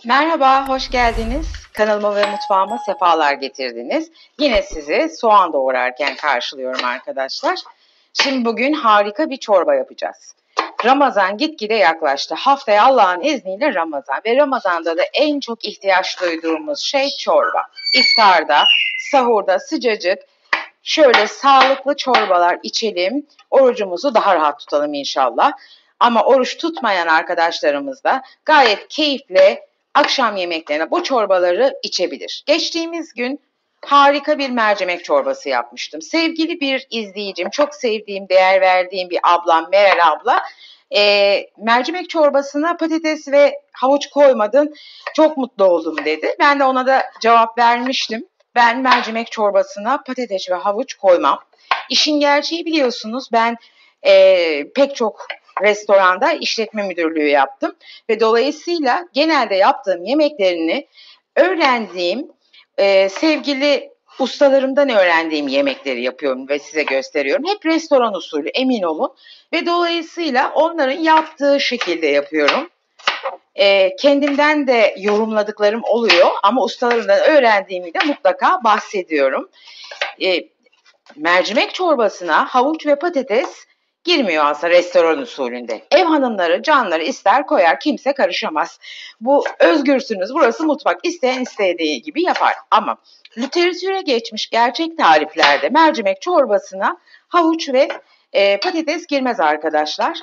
Merhaba, hoş geldiniz. Kanalıma ve mutfağıma sefalar getirdiniz. Yine sizi soğan doğrarken karşılıyorum arkadaşlar. Şimdi bugün harika bir çorba yapacağız. Ramazan gitgide yaklaştı. Haftaya Allah'ın izniyle Ramazan ve Ramazan'da da en çok ihtiyaç duyduğumuz şey çorba. İftarda, sahurda sıcacık şöyle sağlıklı çorbalar içelim. Orucumuzu daha rahat tutalım inşallah. Ama oruç tutmayan arkadaşlarımız da gayet keyifle akşam yemeklerine bu çorbaları içebilir. Geçtiğimiz gün harika bir mercimek çorbası yapmıştım. Sevgili bir izleyicim, çok sevdiğim, değer verdiğim bir ablam, Meral abla, mercimek çorbasına patates ve havuç koymadın, çok mutlu oldum dedi. Ben de ona da cevap vermiştim. Ben mercimek çorbasına patates ve havuç koymam. İşin gerçeği biliyorsunuz, ben pek çok restoranda işletme müdürlüğü yaptım ve dolayısıyla genelde yaptığım yemeklerini öğrendiğim sevgili ustalarımdan öğrendiğim yemekleri yapıyorum ve size gösteriyorum. Hep restoran usulü, emin olun, ve dolayısıyla onların yaptığı şekilde yapıyorum. Kendimden de yorumladıklarım oluyor ama ustalarımdan öğrendiğimi de mutlaka bahsediyorum. Mercimek çorbasına havuç ve patates girmiyor aslında restoran usulünde. Ev hanımları canları ister koyar, kimse karışamaz. Bu özgürsünüz, burası mutfak, isteyen istediği gibi yapar. Ama literatüre geçmiş gerçek tariflerde mercimek çorbasına havuç ve patates girmez arkadaşlar.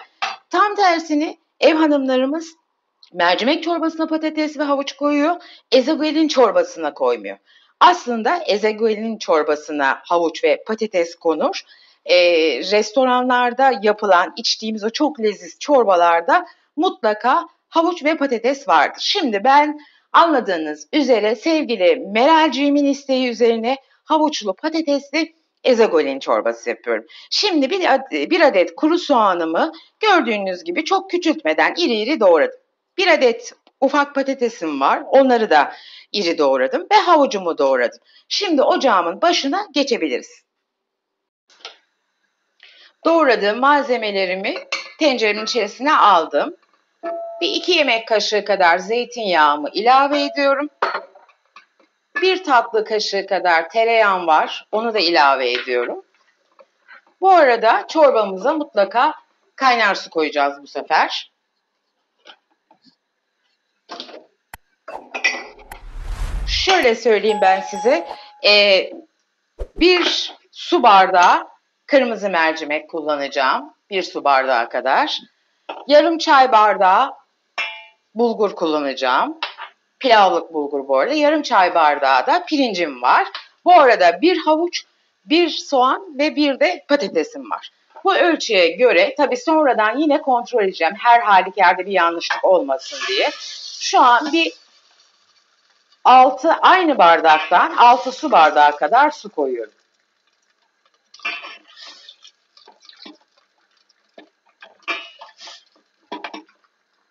Tam tersini ev hanımlarımız mercimek çorbasına patates ve havuç koyuyor, ezogelin çorbasına koymuyor. Aslında ezogelin çorbasına havuç ve patates konur. Restoranlarda yapılan, içtiğimiz o çok leziz çorbalarda mutlaka havuç ve patates vardır. Şimdi ben anladığınız üzere sevgili Meralciğimin isteği üzerine havuçlu patatesli ezogelin çorbası yapıyorum. Şimdi bir adet kuru soğanımı gördüğünüz gibi çok küçültmeden iri iri doğradım. Bir adet ufak patatesim var. Onları da iri doğradım ve havucumu doğradım. Şimdi ocağımın başına geçebiliriz. Doğradığım malzemelerimi tenceremin içerisine aldım. Bir 2 yemek kaşığı kadar zeytinyağımı ilave ediyorum. 1 tatlı kaşığı kadar tereyağım var. Onu da ilave ediyorum. Bu arada çorbamıza mutlaka kaynar su koyacağız bu sefer. Şöyle söyleyeyim ben size, bir su bardağı kırmızı mercimek kullanacağım, 1 su bardağı kadar. Yarım çay bardağı bulgur kullanacağım, pilavlık bulgur bu arada. Yarım çay bardağı da pirincim var. Bu arada 1 havuç, 1 soğan ve 1 de patatesim var. Bu ölçüye göre tabii sonradan yine kontrol edeceğim, her halükarda bir yanlışlık olmasın diye. Şu an bir 6 aynı bardaktan 6 su bardağı kadar su koyuyorum.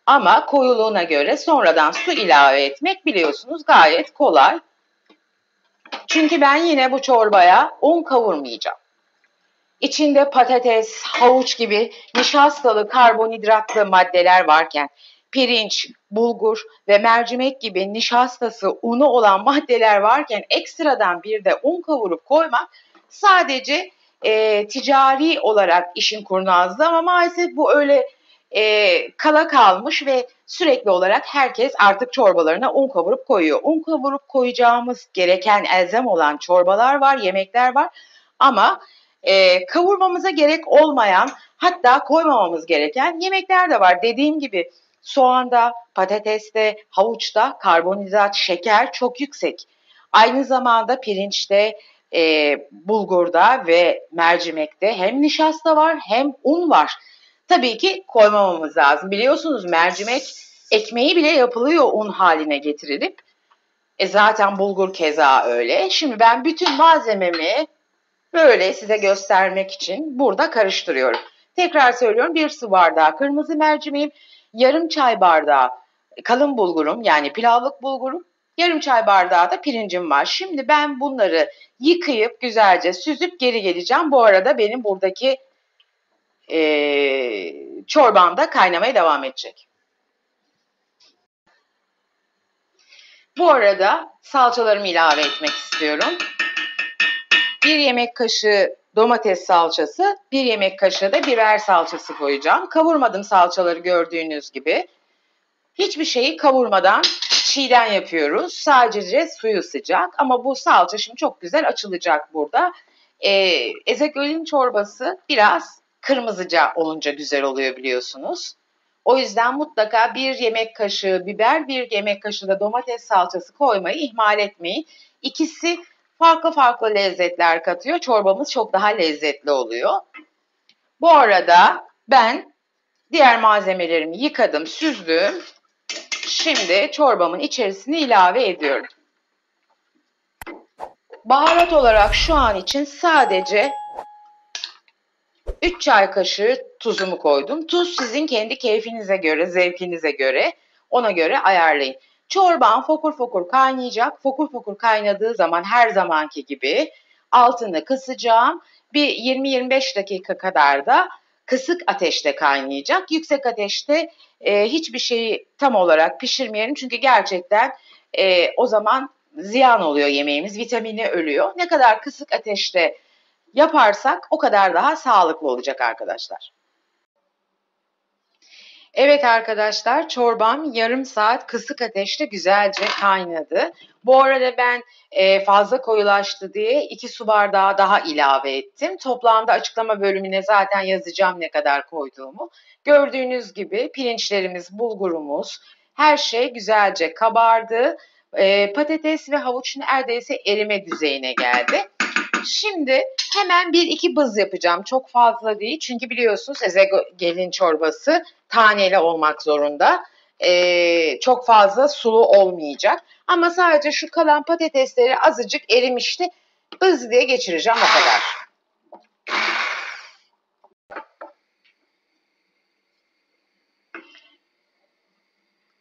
Ama koyuluğuna göre sonradan su ilave etmek biliyorsunuz gayet kolay. Çünkü ben yine bu çorbaya un kavurmayacağım. İçinde patates, havuç gibi nişastalı, karbonhidratlı maddeler varken pirinç, bulgur ve mercimek gibi nişastası, unu olan maddeler varken ekstradan bir de un kavurup koymak sadece ticari olarak işin kurnazlığı, ama maalesef bu öyle kala kalmış ve sürekli olarak herkes artık çorbalarına un kavurup koyuyor. Un kavurup koyacağımız gereken elzem olan çorbalar var, yemekler var ama kavurmamıza gerek olmayan, hatta koymamamız gereken yemekler de var. Dediğim gibi soğanda, patateste, havuçta karbonhidrat, şeker çok yüksek. Aynı zamanda pirinçte, bulgurda ve mercimekte hem nişasta var hem un var. Tabii ki koymamamız lazım. Biliyorsunuz mercimek ekmeği bile yapılıyor un haline getirilip. Zaten bulgur keza öyle. Şimdi ben bütün malzememi böyle size göstermek için burada karıştırıyorum. Tekrar söylüyorum, 1 su bardağı kırmızı mercimeğim, yarım çay bardağı kalın bulgurum yani pilavlık bulgurum, Yarım çay bardağı da pirincim var. Şimdi ben bunları yıkayıp güzelce süzüp geri geleceğim. Bu arada benim buradaki çorbam da kaynamaya devam edecek. Bu arada salçalarımı ilave etmek istiyorum. 1 yemek kaşığı domates salçası, 1 yemek kaşığı da biber salçası koyacağım. Kavurmadım salçaları gördüğünüz gibi. Hiçbir şeyi kavurmadan çiğden yapıyoruz. Sadece suyu sıcak ama bu salça şimdi çok güzel açılacak burada. Ezogelin çorbası biraz kırmızıca olunca güzel oluyor biliyorsunuz. O yüzden mutlaka 1 yemek kaşığı biber, 1 yemek kaşığı da domates salçası koymayı ihmal etmeyin. İkisi farklı farklı lezzetler katıyor. Çorbamız çok daha lezzetli oluyor. Bu arada ben diğer malzemelerimi yıkadım, süzdüm. Şimdi çorbamın içerisine ilave ediyorum. Baharat olarak şu an için sadece 3 çay kaşığı tuzumu koydum. Tuz sizin kendi keyfinize göre, zevkinize göre, ona göre ayarlayın. Çorban fokur fokur kaynayacak. Fokur fokur kaynadığı zaman her zamanki gibi altını kısacağım. Bir 20-25 dakika kadar da kısık ateşte kaynayacak. Yüksek ateşte hiçbir şeyi tam olarak pişirmeyelim. Çünkü gerçekten o zaman ziyan oluyor yemeğimiz. Vitamini ölüyor. Ne kadar kısık ateşte yaparsak o kadar daha sağlıklı olacak arkadaşlar. Evet arkadaşlar, çorbam yarım saat kısık ateşte güzelce kaynadı. Bu arada ben fazla koyulaştı diye 2 su bardağı daha ilave ettim. Toplamda açıklama bölümüne zaten yazacağım ne kadar koyduğumu. Gördüğünüz gibi pirinçlerimiz, bulgurumuz, her şey güzelce kabardı. Patates ve havuç neredeyse erime düzeyine geldi. Şimdi hemen 1-2 bız yapacağım. Çok fazla değil. Çünkü biliyorsunuz ezogelin çorbası taneli olmak zorunda. Çok fazla sulu olmayacak. Ama sadece şu kalan patatesleri azıcık erimişti. Bız diye geçireceğim o kadar.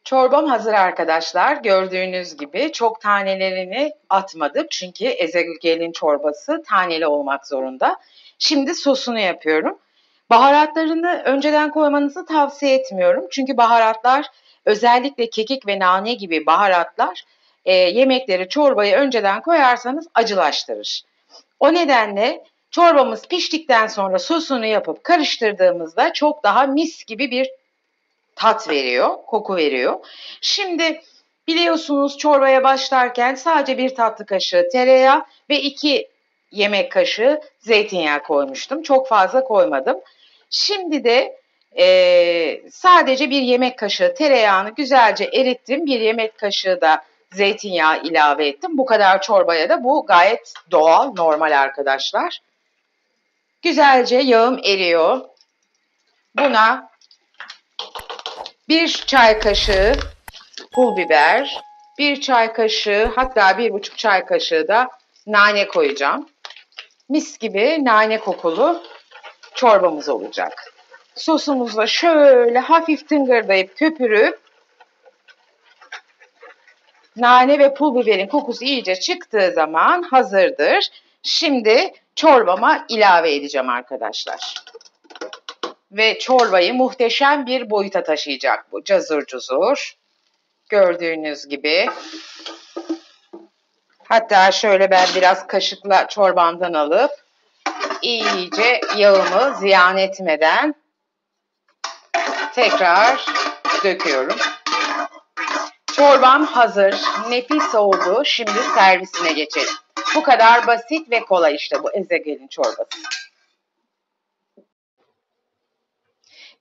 Çorbam hazır arkadaşlar. Gördüğünüz gibi çok tanelerini atmadık. Çünkü ezogelin çorbası taneli olmak zorunda. Şimdi sosunu yapıyorum. Baharatlarını önceden koymanızı tavsiye etmiyorum. Çünkü baharatlar, özellikle kekik ve nane gibi baharatlar yemekleri, çorbayı önceden koyarsanız acılaştırır. O nedenle çorbamız piştikten sonra sosunu yapıp karıştırdığımızda çok daha mis gibi bir tat veriyor, koku veriyor. Şimdi biliyorsunuz çorbaya başlarken sadece 1 tatlı kaşığı tereyağı ve 2 yemek kaşığı zeytinyağı koymuştum. Çok fazla koymadım. Şimdi de sadece 1 yemek kaşığı tereyağını güzelce erittim. 1 yemek kaşığı da zeytinyağı ilave ettim. Bu kadar çorbaya da bu gayet doğal, normal arkadaşlar. Güzelce yağım eriyor. Buna 1 çay kaşığı pul biber, 1 çay kaşığı, hatta 1,5 çay kaşığı da nane koyacağım. Mis gibi nane kokulu çorbamız olacak. Sosumuzla şöyle hafif tıngırdayıp köpürüp nane ve pul biberin kokusu iyice çıktığı zaman hazırdır. Şimdi çorbama ilave edeceğim arkadaşlar. Ve çorbayı muhteşem bir boyuta taşıyacak bu. Cazır cuzur. Gördüğünüz gibi. Hatta şöyle ben biraz kaşıkla çorbamdan alıp iyice yağımı ziyan etmeden tekrar döküyorum. Çorbam hazır. Nefis oldu. Şimdi servisine geçelim. Bu kadar basit ve kolay işte bu ezogelin çorbası.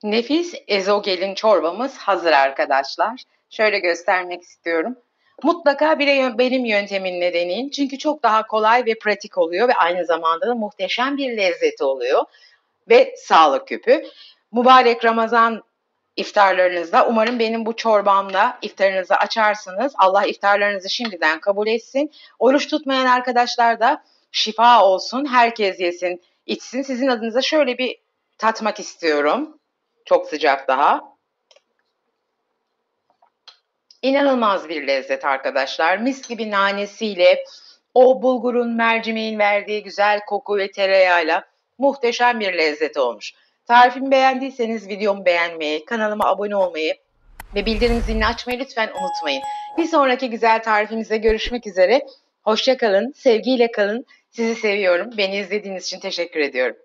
Nefis ezogelin çorbamız hazır arkadaşlar. Şöyle göstermek istiyorum. Mutlaka benim yöntemimle deneyin. Çünkü çok daha kolay ve pratik oluyor ve aynı zamanda da muhteşem bir lezzeti oluyor. Ve sağlık küpü. Mübarek Ramazan iftarlarınızda umarım benim bu çorbamla iftarınızı açarsınız. Allah iftarlarınızı şimdiden kabul etsin. Oruç tutmayan arkadaşlar da şifa olsun. Herkes yesin, içsin. Sizin adınıza şöyle bir tatmak istiyorum. Çok sıcak daha. İnanılmaz bir lezzet arkadaşlar. Mis gibi nanesiyle, o bulgurun, mercimeğin verdiği güzel koku ve tereyağıyla muhteşem bir lezzet olmuş. Tarifimi beğendiyseniz videomu beğenmeyi, kanalıma abone olmayı ve bildirim zilini açmayı lütfen unutmayın. Bir sonraki güzel tarifimizde görüşmek üzere. Hoşça kalın, sevgiyle kalın. Sizi seviyorum. Beni izlediğiniz için teşekkür ediyorum.